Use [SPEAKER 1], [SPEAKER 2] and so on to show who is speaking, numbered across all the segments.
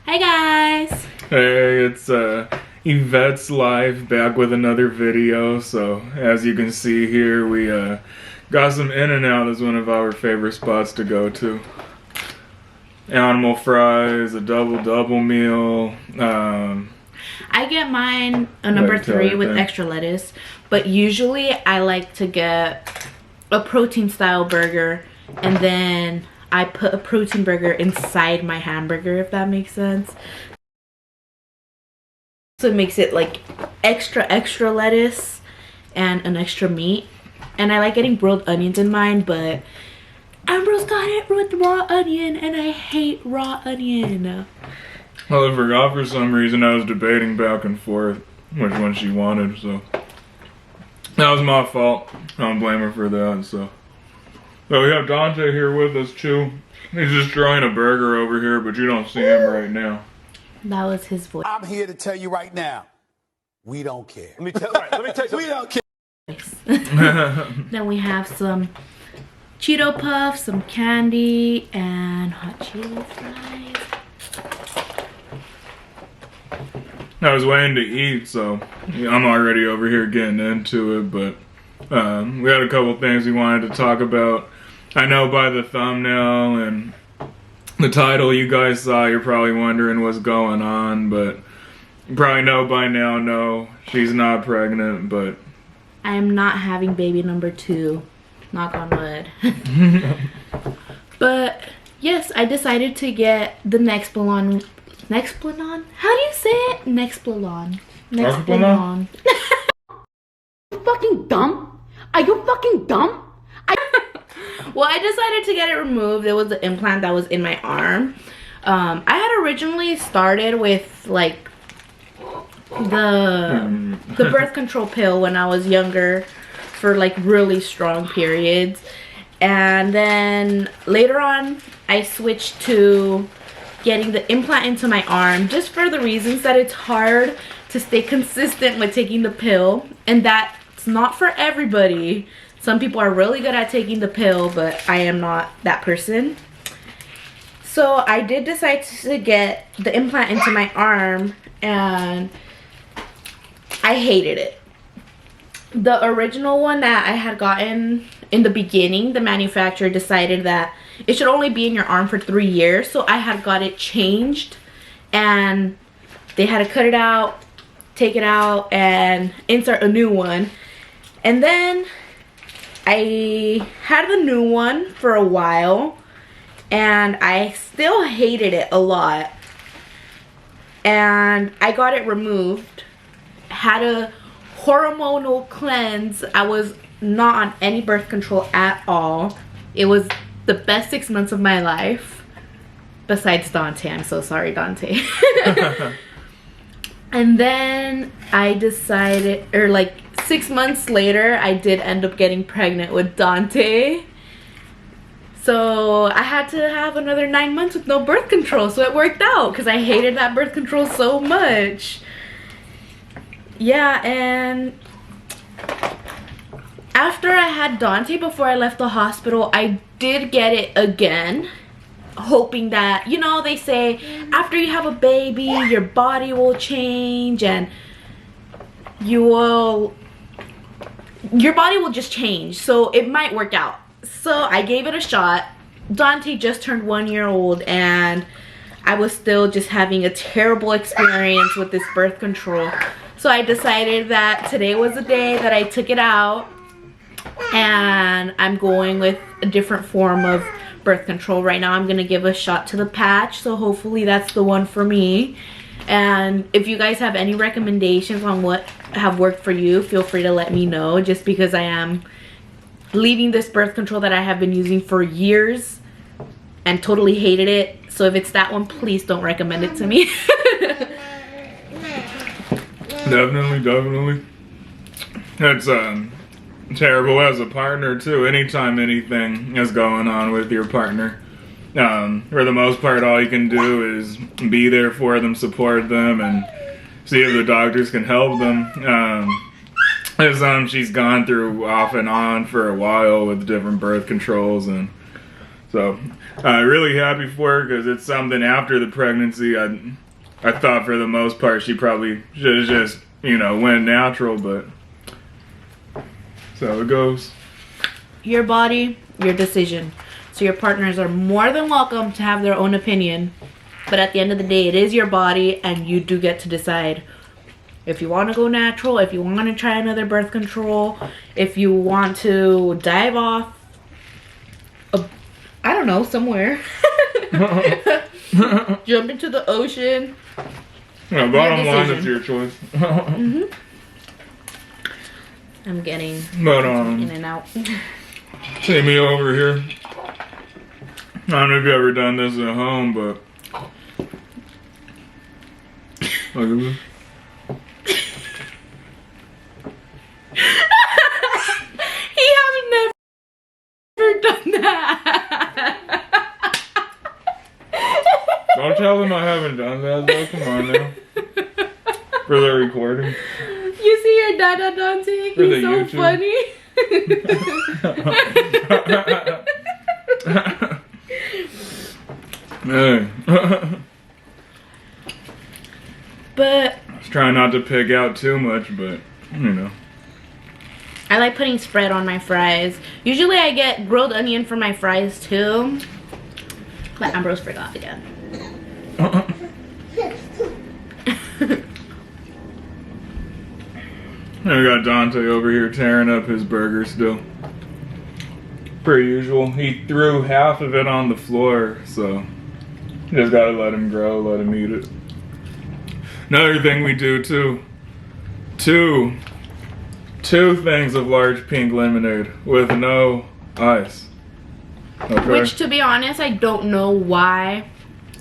[SPEAKER 1] Hi guys!
[SPEAKER 2] Hey, it's Yvette's Life back with another video. So as you can see here, we got some In-N-Out as one of our favorite spots to go to. Animal fries, a double meal.
[SPEAKER 1] I get mine a number 3 with extra lettuce, but usually I like to get a protein style burger and then I put a protein burger inside my hamburger, if that makes sense. So it makes it like extra lettuce and an extra meat. And I like getting grilled onions in mine, but Ambrose got it with raw onion and I hate raw onion.
[SPEAKER 2] Well, I forgot for some reason. I was debating back and forth which one she wanted, so that was my fault. I don't blame her for that. So we have Dante here with us too. He's destroying a burger over here, but you don't see him right now.
[SPEAKER 1] That was his voice.
[SPEAKER 3] I'm here to tell you right now, we don't care.
[SPEAKER 4] Let me tell you,
[SPEAKER 3] We don't care.
[SPEAKER 1] Then we have some Cheeto Puffs, some candy, and hot Cheeto fries.
[SPEAKER 2] I was waiting to eat, so I'm already over here getting into it, but we had a couple things we wanted to talk about. I know by the thumbnail and the title you guys saw, you're probably wondering what's going on, but you probably know by now, no, she's not pregnant, but
[SPEAKER 1] I am not having baby number 2. Knock on wood. But yes, I decided to get the Nexplanon. Nexplanon? How do you say it? Nexplanon. Nexplanon.
[SPEAKER 5] You fucking dumb? Are you fucking dumb?
[SPEAKER 1] Well, I decided to get it removed. It was the implant that was in my arm. I had originally started with like the birth control pill when I was younger for like really strong periods, and then later on I switched to getting the implant into my arm just for the reasons that it's hard to stay consistent with taking the pill, and that's not for everybody. Some people are really good at taking the pill, but I am not that person. So I did decide to get the implant into my arm, and I hated it. The original one that I had gotten in the beginning, the manufacturer decided that it should only be in your arm for 3 years. So I had got it changed, and they had to cut it out, take it out, and insert a new one. And then I had the new one for a while, and I still hated it a lot. And I got it removed, had a hormonal cleanse. I was not on any birth control at all. It was the best 6 months of my life. Besides Dante. I'm so sorry, Dante. And then I decided, or like 6 months later, I did end up getting pregnant with Dante. So I had to have another 9 months with no birth control. So it worked out because I hated that birth control so much. Yeah, and after I had Dante, before I left the hospital, I did get it again, hoping that, you know, they say after you have a baby, your body will change and your body will just change, so it might work out. So I gave it a shot. Dante just turned 1 year old, and I was still just having a terrible experience with this birth control. So I decided that today was the day that I took it out, and I'm going with a different form of birth control. Right now I'm going to give a shot to the patch, so hopefully that's the one for me. And if you guys have any recommendations on what have worked for you, feel free to let me know, just because I am leaving this birth control that I have been using for years and totally hated it. So if it's that one, please don't recommend it to me.
[SPEAKER 2] Definitely. It's terrible as a partner too. Anytime anything is going on with your partner, for the most part, all you can do is be there for them, support them, and see if the doctors can help them. As she's gone through off and on for a while with different birth controls, and so Really happy for her because it's something after the pregnancy. I thought for the most part she probably should have just, you know, went natural, but so it goes.
[SPEAKER 1] Your body, your decision. So your partners are more than welcome to have their own opinion. But at the end of the day, it is your body and you do get to decide if you want to go natural, if you want to try another birth control, if you want to dive off, I don't know, somewhere. Jump into the ocean.
[SPEAKER 2] Yeah, bottom line, it's your choice.
[SPEAKER 1] I'm getting
[SPEAKER 2] But
[SPEAKER 1] in and out.
[SPEAKER 2] see me over here. I don't know if you've ever done this at home, but look at this.
[SPEAKER 1] He has never done that.
[SPEAKER 2] Don't tell them I haven't done that though. Come on now. For the recording.
[SPEAKER 1] You see your dada, Dante?
[SPEAKER 2] For the
[SPEAKER 1] He's so
[SPEAKER 2] YouTube.
[SPEAKER 1] funny.
[SPEAKER 2] Hey.
[SPEAKER 1] But
[SPEAKER 2] I was trying not to pick out too much, but you know.
[SPEAKER 1] I like putting spread on my fries. Usually I get grilled onion for my fries too. But Ambrose forgot again.
[SPEAKER 2] And we got Dante over here tearing up his burger still. Per usual. He threw half of it on the floor, so you just gotta let him grow, let him eat it. Another thing we do too. Two things of large pink lemonade with no ice. Okay.
[SPEAKER 1] Which, to be honest, I don't know why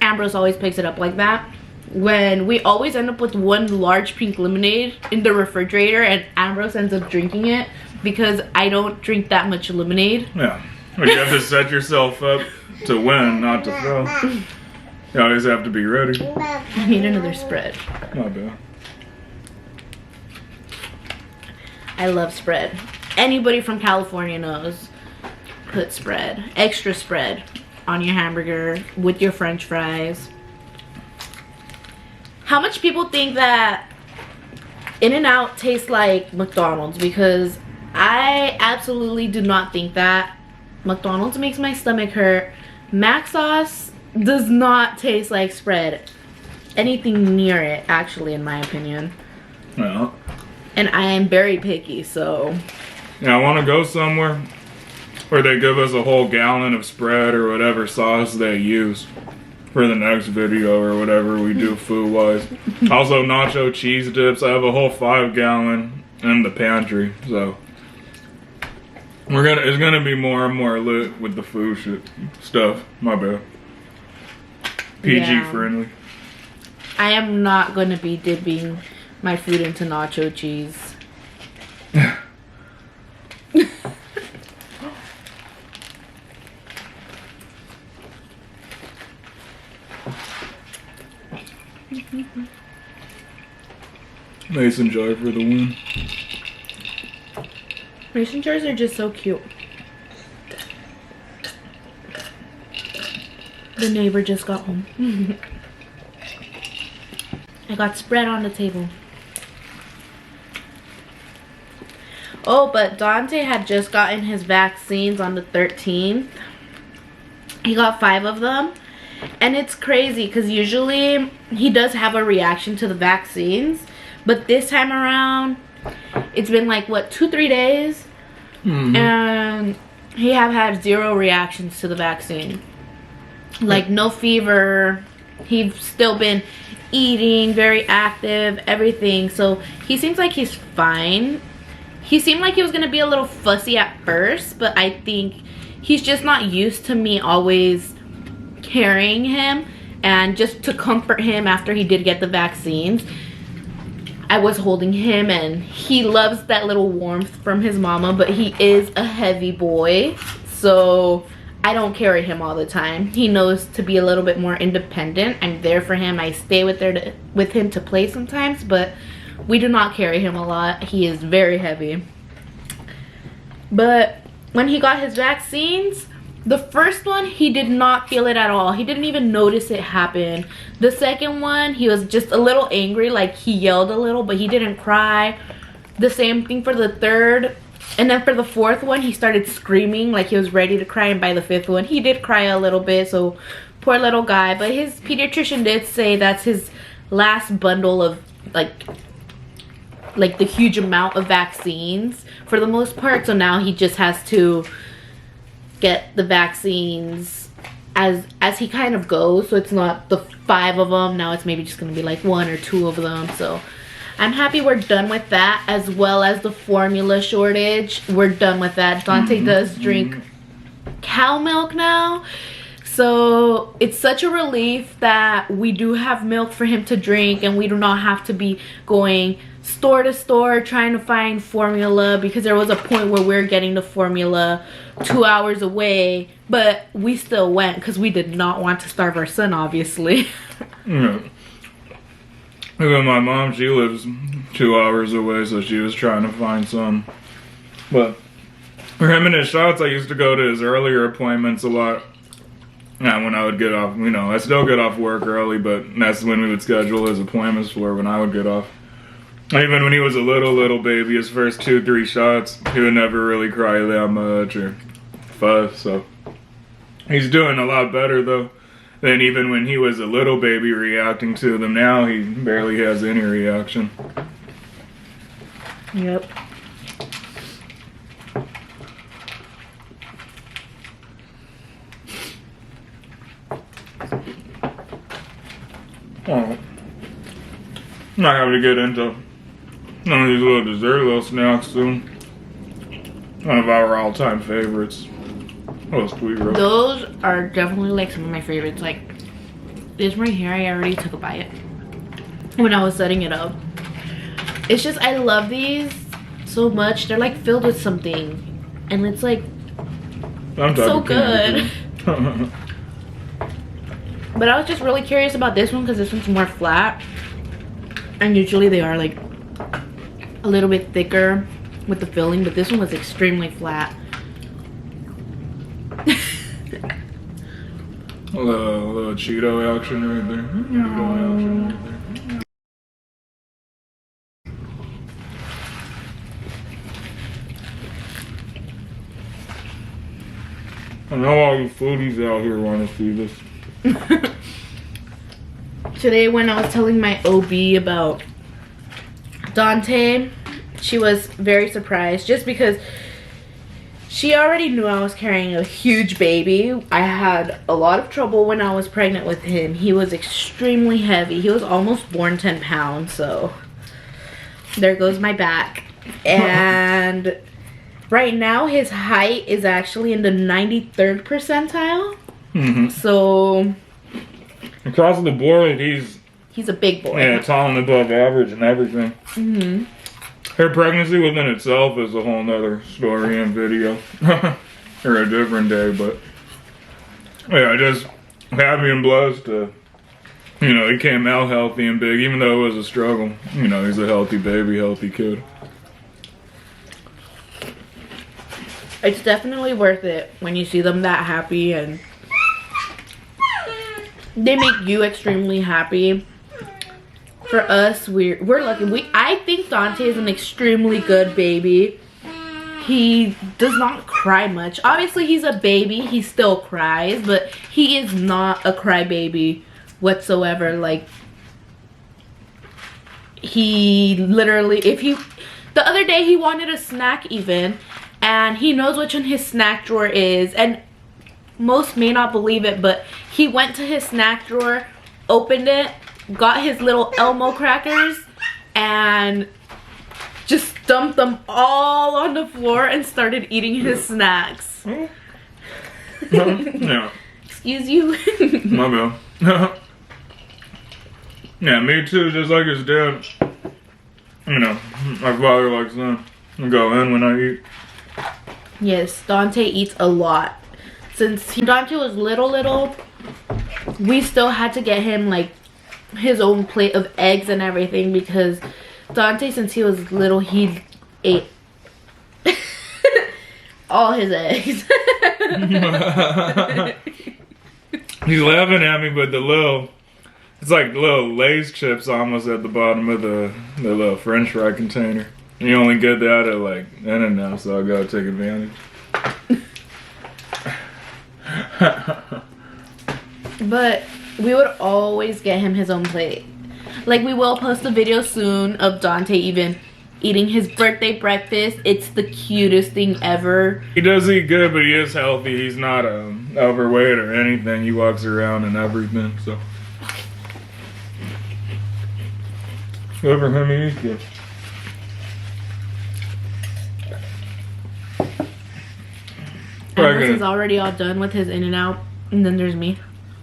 [SPEAKER 1] Ambrose always picks it up like that. When we always end up with one large pink lemonade in the refrigerator and Ambrose ends up drinking it because I don't drink that much lemonade.
[SPEAKER 2] Yeah. But you have to set yourself up to win, not to fail. You always have to be ready.
[SPEAKER 1] I need another spread.
[SPEAKER 2] Not bad.
[SPEAKER 1] I love spread. Anybody from California knows. Put spread, extra spread on your hamburger with your french fries. How much people think that In-N-Out tastes like McDonald's? Because I absolutely do not think that. McDonald's makes my stomach hurt. Mac sauce does not taste like spread. Anything near it, actually, in my opinion.
[SPEAKER 2] Well.
[SPEAKER 1] And I am very picky, so.
[SPEAKER 2] Yeah, I want to go somewhere where they give us a whole gallon of spread or whatever sauce they use for the next video or whatever we do food-wise. Also, nacho cheese dips. I have a whole 5-gallon in the pantry, so it's gonna be more and more lit with the food stuff. My bad. PG
[SPEAKER 1] Yeah.
[SPEAKER 2] friendly.
[SPEAKER 1] I am not going to be dipping my food into nacho cheese.
[SPEAKER 2] Mason jar for the win.
[SPEAKER 1] Mason jars are just so cute. The neighbor just got home. I got spread on the table. Oh, but Dante had just gotten his vaccines on the 13th. He got 5 of them. And it's crazy because usually he does have a reaction to the vaccines. But this time around, it's been like, what, 2-3 days?
[SPEAKER 2] Mm-hmm.
[SPEAKER 1] And he have had 0 reactions to the vaccine. Like, no fever. He's still been eating, very active, everything. So he seems like he's fine. He seemed like he was going to be a little fussy at first, but I think he's just not used to me always carrying him. And just to comfort him after he did get the vaccines, I was holding him, and he loves that little warmth from his mama, but he is a heavy boy, so I don't carry him all the time. He knows to be a little bit more independent. I'm there for him. I stay with him to play sometimes, but we do not carry him a lot. He is very heavy. But when he got his vaccines, The first one, he did not feel it at all. He didn't even notice it happen. The second one, he was just a little angry, like he yelled a little, but he didn't cry. The same thing for the third. And then for the fourth one, he started screaming like he was ready to cry. And by the fifth one, he did cry a little bit, so poor little guy. But his pediatrician did say that's his last bundle of like the huge amount of vaccines for the most part. So now he just has to get the vaccines as he kind of goes. So it's not the 5 of them. Now it's maybe just gonna be like 1 or 2 of them. So I'm happy we're done with that, as well as the formula shortage. We're done with that. Dante does drink cow milk now. So it's such a relief that we do have milk for him to drink, and we do not have to be going store to store trying to find formula, because there was a point where we're getting the formula 2 hours away, but we still went because we did not want to starve our son, obviously.
[SPEAKER 2] Yeah. Even my mom, she lives 2 hours away, so she was trying to find some. But for him and his shots, I used to go to his earlier appointments a lot. Yeah, when I would get off, you know, I still get off work early, but that's when we would schedule his appointments for when I would get off. Even when he was a little baby, his first 2-3 shots, he would never really cry that much or fuss, so. He's doing a lot better, though, than even when he was a little baby reacting to them. Now he barely has any reaction.
[SPEAKER 1] Yep.
[SPEAKER 2] Oh. I'm not having to get into none of these little dessert little snacks soon. One of our all-time favorites. Oh, sweet roll.
[SPEAKER 1] Those are definitely like some of my favorites. Like this right here, I already took a bite when I was setting it up. It's just, I love these so much. They're like filled with something, and it's like so good. But I was just really curious about this one because this one's more flat, and usually they are like a little bit thicker with the filling, but this one was extremely flat.
[SPEAKER 2] A little Cheeto action right there. Cheeto action right there. I know all you foodies out here want to see this.
[SPEAKER 1] Today when I was telling my OB about Dante, she was very surprised just because she already knew I was carrying a huge baby. I had a lot of trouble when I was pregnant with him. He was extremely heavy. He was almost born 10 pounds, so there goes my back. And right now his height is actually in the 93rd percentile. So
[SPEAKER 2] across the board, he's
[SPEAKER 1] a big boy.
[SPEAKER 2] Yeah, tall and above average and everything. Her pregnancy within itself is a whole nother story and video. Or a different day, but yeah, just happy and blessed to, you know, he came out healthy and big, even though it was a struggle. You know, he's a healthy baby, healthy kid.
[SPEAKER 1] It's definitely worth it when you see them that happy, and they make you extremely happy. For us, we're lucky. I think Dante is an extremely good baby. He does not cry much. Obviously, he's a baby. He still cries, but he is not a crybaby whatsoever. Like, he literally, the other day he wanted a snack even, and he knows which one his snack drawer is, and most may not believe it, but he went to his snack drawer, opened it, got his little Elmo crackers, and just dumped them all on the floor and started eating his snacks.
[SPEAKER 2] Yeah.
[SPEAKER 1] Excuse you?
[SPEAKER 2] My bad. Yeah, me too, just like his dad. You know, my father likes them. I go in when I eat.
[SPEAKER 1] Yes, Dante eats a lot. Since Dante was little, we still had to get him like his own plate of eggs and everything, because Dante, since he was little, he ate all his eggs.
[SPEAKER 2] He's laughing at me, but it's like little Lay's chips almost at the bottom of the little French fry container. You only get that at like In-N-Out, so I gotta take advantage.
[SPEAKER 1] But we would always get him his own plate. Like, we will post a video soon of Dante even eating his birthday breakfast. It's the cutest thing ever.
[SPEAKER 2] He does eat good, but he is healthy. He's not overweight or anything. He walks around and everything, so. Good for him, he eats good.
[SPEAKER 1] Amos is already all done with his In-N-Out, and then there's me.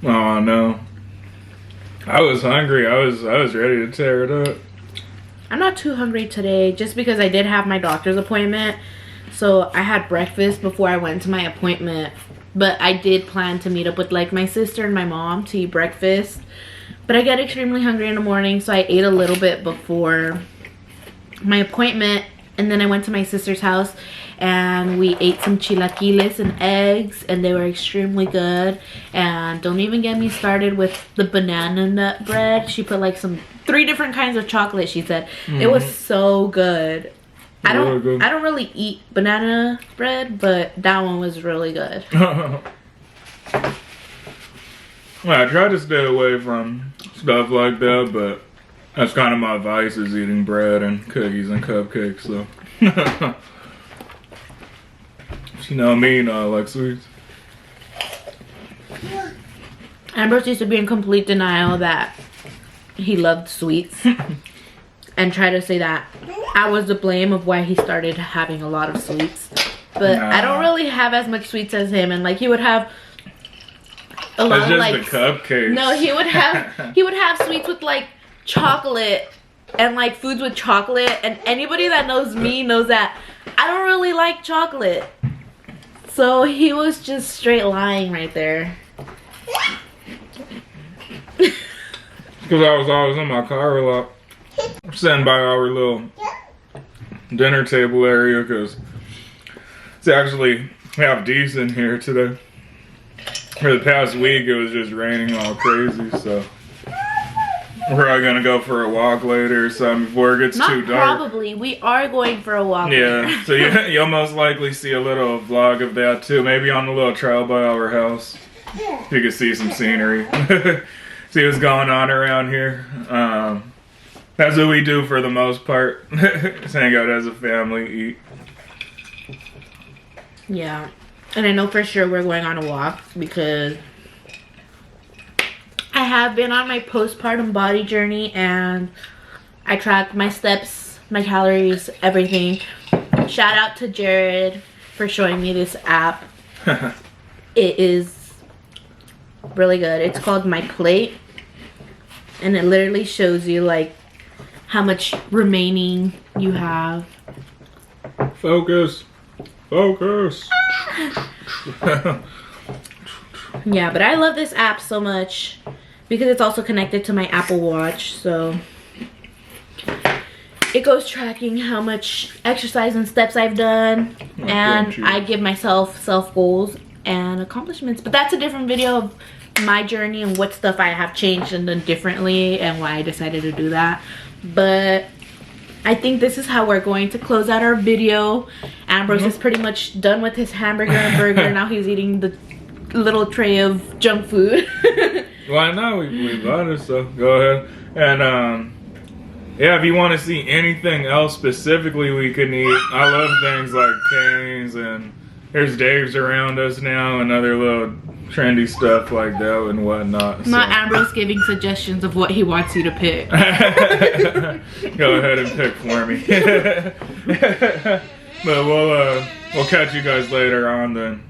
[SPEAKER 2] Oh no. I was hungry. I was ready to tear it up.
[SPEAKER 1] I'm not too hungry today, just because I did have my doctor's appointment. So I had breakfast before I went to my appointment. But I did plan to meet up with like my sister and my mom to eat breakfast. But I get extremely hungry in the morning, so I ate a little bit before my appointment. And then I went to my sister's house and we ate some chilaquiles and eggs, and they were extremely good. And don't even get me started with the banana nut bread. She put like 3 different kinds of chocolate, she said. It was so good. I don't really eat banana bread, but that one was really good.
[SPEAKER 2] Well, I try to stay away from stuff like that, but that's kind of my vice, is eating bread and cookies and cupcakes, so. You know me, I like sweets.
[SPEAKER 1] Ambrose used to be in complete denial that he loved sweets and try to say that I was to blame of why he started having a lot of sweets. But I don't really have as much sweets as him, and like he would have a lot of like
[SPEAKER 2] the cupcakes.
[SPEAKER 1] No, he would have sweets with like chocolate and like foods with chocolate, and anybody that knows me knows that I don't really like chocolate. So he was just straight lying right there.
[SPEAKER 2] Because I was always in my car a lot. I'm sitting by our little dinner table area because it's actually half decent here today. For the past week, it was just raining all crazy, so we're probably gonna go for a walk later or something before it gets too dark.
[SPEAKER 1] Probably. We are going for a walk.
[SPEAKER 2] Yeah, so you'll most likely see a little vlog of that too. Maybe on the little trail by our house. You can see some scenery. See what's going on around here. That's what we do for the most part. Just hang out as a family, eat.
[SPEAKER 1] Yeah. And I know for sure we're going on a walk because I have been on my postpartum body journey and I tracked my steps, my calories, everything. Shout out to Jared for showing me this app. It is really good. It's called My Plate, and it literally shows you like how much remaining you have.
[SPEAKER 2] Focus. Focus.
[SPEAKER 1] Yeah, but I love this app so much because it's also connected to my Apple Watch, so it goes tracking how much exercise and steps I've done, and I give myself self goals and accomplishments. But that's a different video of my journey and what stuff I have changed and done differently and why I decided to do that. But I think this is how we're going to close out our video. Ambrose is pretty much done with his hamburger and burger. Now he's eating the little tray of junk food.
[SPEAKER 2] Well, no, we bought it, so go ahead. And yeah, if you want to see anything else specifically we can eat, I love things like canes, and there's Dave's around us now and other little trendy stuff like that and whatnot.
[SPEAKER 1] Not Ambrose giving suggestions of what he wants you to pick.
[SPEAKER 2] Go ahead and pick for me. But we'll catch you guys later on then.